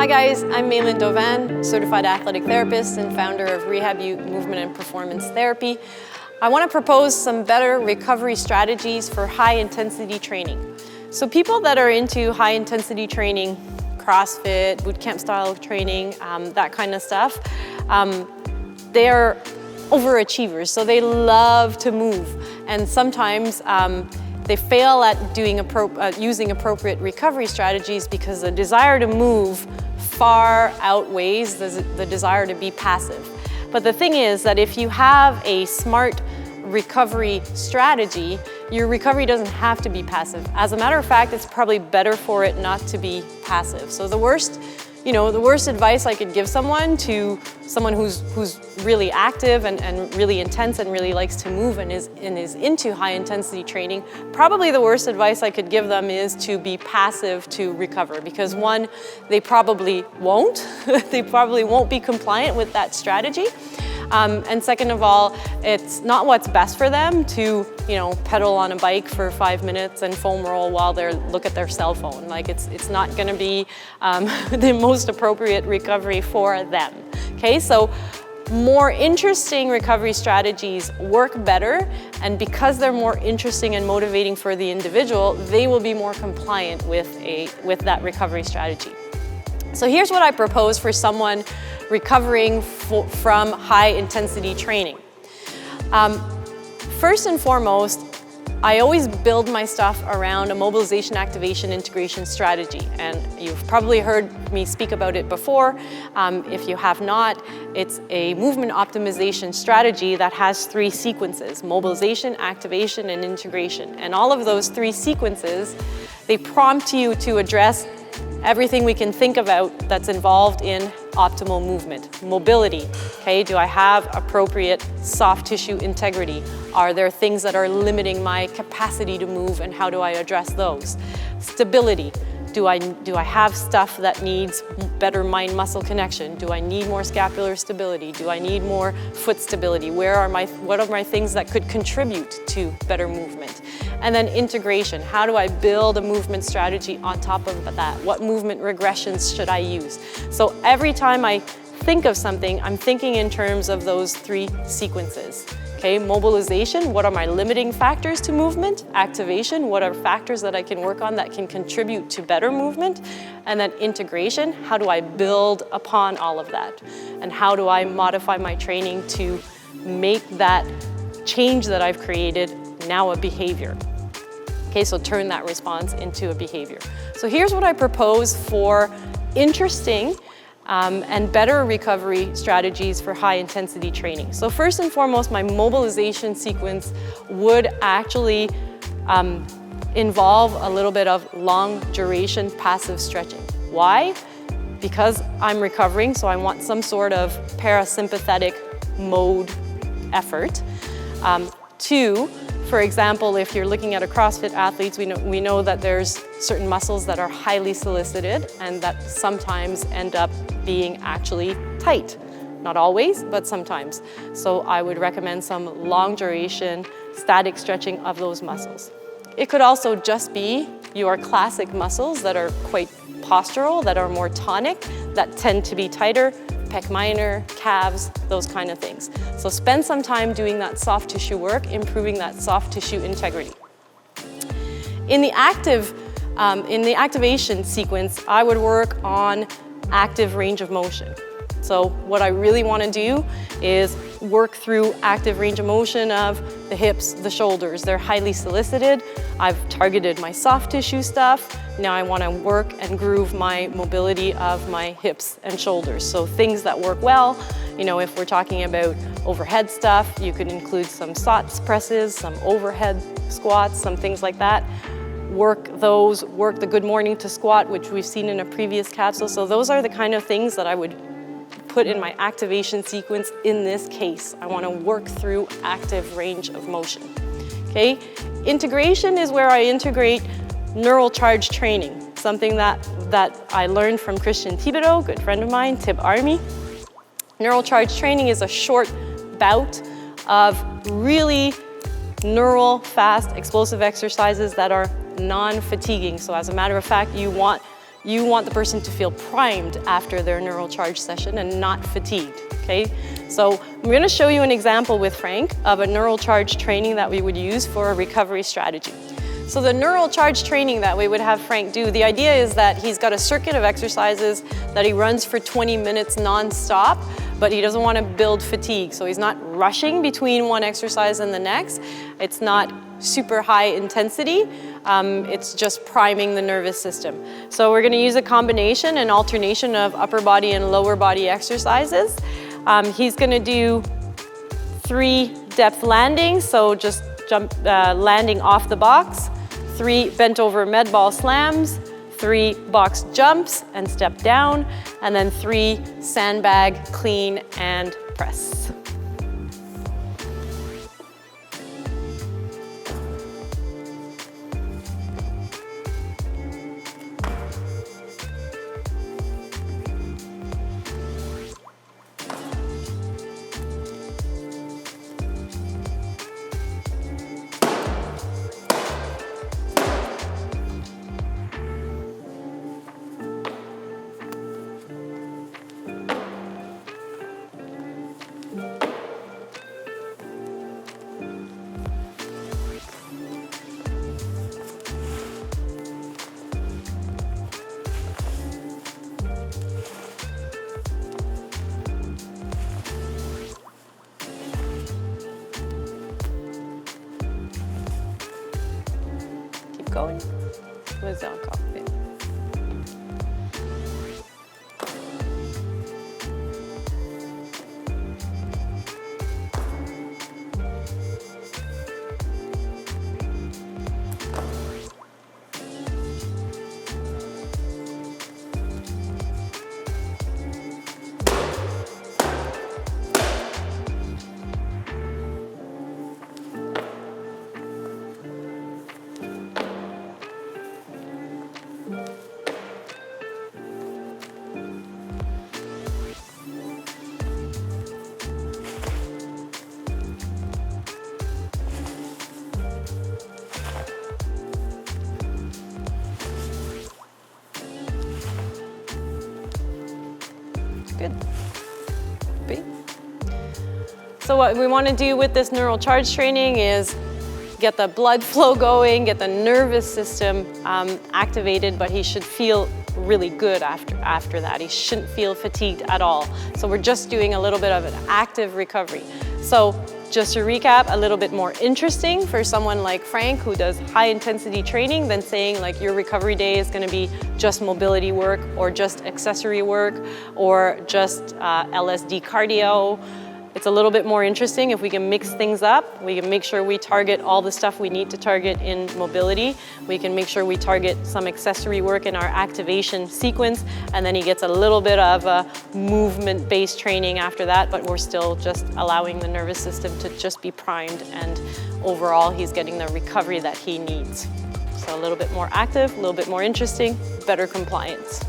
Hi guys, I'm Maylin Dovan, certified athletic therapist and founder of Rehab-U Movement and Performance Therapy. I want to propose some better recovery strategies for high intensity training. So people that are into high intensity training, CrossFit, bootcamp style training, that kind of stuff, they're overachievers, so they love to move. And sometimes they fail at using appropriate recovery strategies because the desire to move far outweighs the desire to be passive. But the thing is that if you have a smart recovery strategy, your recovery doesn't have to be passive. As a matter of fact, it's probably better for it not to be passive. So the worst advice I could give someone who's really active and really intense and really likes to move and is into high intensity training, probably the worst advice I could give them is to be passive to recover, because one, they probably won't. They probably won't be compliant with that strategy. And second of all, it's not what's best for them to, pedal on a bike for 5 minutes and foam roll while they look at their cell phone. Like it's not going to be the most appropriate recovery for them. Okay, so more interesting recovery strategies work better, and because they're more interesting and motivating for the individual, they will be more compliant with that recovery strategy. So here's what I propose for someone recovering from high intensity training. First and foremost, I always build my stuff around a mobilization-activation-integration strategy, and you've probably heard me speak about it before. If you have not, it's a movement optimization strategy that has 3 sequences: mobilization, activation, and integration. And all of those 3 sequences, they prompt you to address everything we can think about that's involved in optimal movement. Mobility, okay, do I have appropriate soft tissue integrity? Are there things that are limiting my capacity to move, and how do I address those? Stability, do I have stuff that needs better mind-muscle connection? Do I need more scapular stability? Do I need more foot stability? What are my things that could contribute to better movement? And then integration, how do I build a movement strategy on top of that? What movement regressions should I use? So every time I think of something, I'm thinking in terms of those 3 sequences. Okay, mobilization, what are my limiting factors to movement? Activation, what are factors that I can work on that can contribute to better movement? And then integration, how do I build upon all of that? And how do I modify my training to make that change that I've created now a behavior? Okay, so turn that response into a behavior. So here's what I propose for interesting and better recovery strategies for high intensity training. So first and foremost, my mobilization sequence would actually involve a little bit of long duration passive stretching. Why? Because I'm recovering, so I want some sort of parasympathetic mode effort. 2, for example, if you're looking at a CrossFit athletes, we know that there's certain muscles that are highly solicited and that sometimes end up being actually tight. Not always, but sometimes. So I would recommend some long duration static stretching of those muscles. It could also just be your classic muscles that are quite postural, that are more tonic, that tend to be tighter, pec minor, calves, those kind of things. So spend some time doing that soft tissue work, improving that soft tissue integrity. In the activation sequence, I would work on active range of motion. So what I really want to do is work through active range of motion of the hips, the shoulders. They're highly solicited. I've targeted my soft tissue stuff. Now I want to work and groove my mobility of my hips and shoulders. So things that work well, if we're talking about overhead stuff, you could include some SOTS presses, some overhead squats, some things like that. Work the good morning to squat, which we've seen in a previous capsule. So those are the kind of things that I would put in my activation sequence in this case. I want to work through active range of motion. Okay? Integration is where I integrate neural charge training, something that I learned from Christian Thibodeau, good friend of mine, Tib Army. Neural charge training is a short bout of really neural, fast, explosive exercises that are non-fatiguing. So as a matter of fact, you want You want the person to feel primed after their neural charge session and not fatigued, okay? So I'm gonna show you an example with Frank of a neural charge training that we would use for a recovery strategy. So the neural charge training that we would have Frank do, the idea is that he's got a circuit of exercises that he runs for 20 minutes non-stop, but he doesn't want to build fatigue. So he's not rushing between one exercise and the next. It's not super high intensity. It's just priming the nervous system. So we're going to use a combination and alternation of upper body and lower body exercises. He's going to do 3 depth landings, so just jump landing off the box, 3 bent over med ball slams, 3 box jumps and step down, and then 3 sandbag, clean, and press. Going. Was on cockpit. Good. B. So what we want to do with this neural charge training is get the blood flow going, get the nervous system activated, but he should feel really good after that. He shouldn't feel fatigued at all. So we're just doing a little bit of an active recovery. So just to recap, a little bit more interesting for someone like Frank who does high intensity training than saying like your recovery day is going to be just mobility work or just accessory work or just LSD cardio. It's a little bit more interesting if we can mix things up. We can make sure we target all the stuff we need to target in mobility. We can make sure we target some accessory work in our activation sequence, and then he gets a little bit of a movement-based training after that, but we're still just allowing the nervous system to just be primed, and overall he's getting the recovery that he needs. So a little bit more active, a little bit more interesting, better compliance.